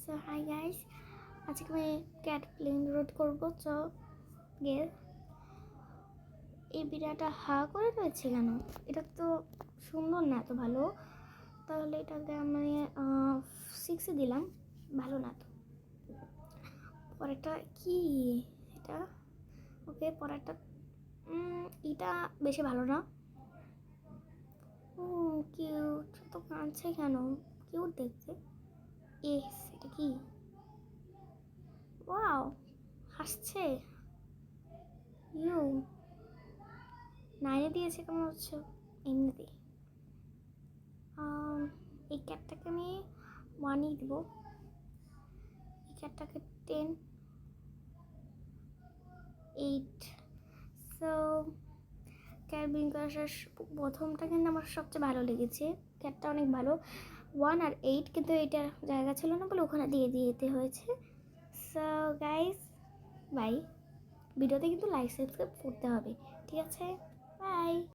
So hi guys, আজকে আমি cat plane road করবো। তো গে এই বিড়াটা হা করে রয়েছে কেন? এটা তো সুন্দর না, এত ভালো। তাহলে এটাকে আমি 6 দিলাম, ভালো না তো। পরেরটা কি এটা? ওকে, পরেরটা এটা বেশি ভালো না। ও কিউট, তো কাঁদছে কেন? কিউট দেখতে। এটা কি? ওয়াও, হাসছে। ইউ 9 দিয়েছে কেমন হচ্ছে? এমনিতে এই ক্যাটটাকে আমি 1 দিব, এই ক্যাটটাকে 10, 8। সো ক্যাট বিঙ্কাসের প্রথমটা কিন্তু আমার সবচেয়ে ভালো লেগেছে। ক্যাটটা অনেক ভালো, 1 আর 8, কিন্তু এইটার জায়গা ছিল না বলে ওখানে দিয়ে দিতে হয়েছে। So guys, bye. ভিডিওতে কিন্তু লাইক সাবস্ক্রাইব করতে হবে, ঠিক আছে? বাই।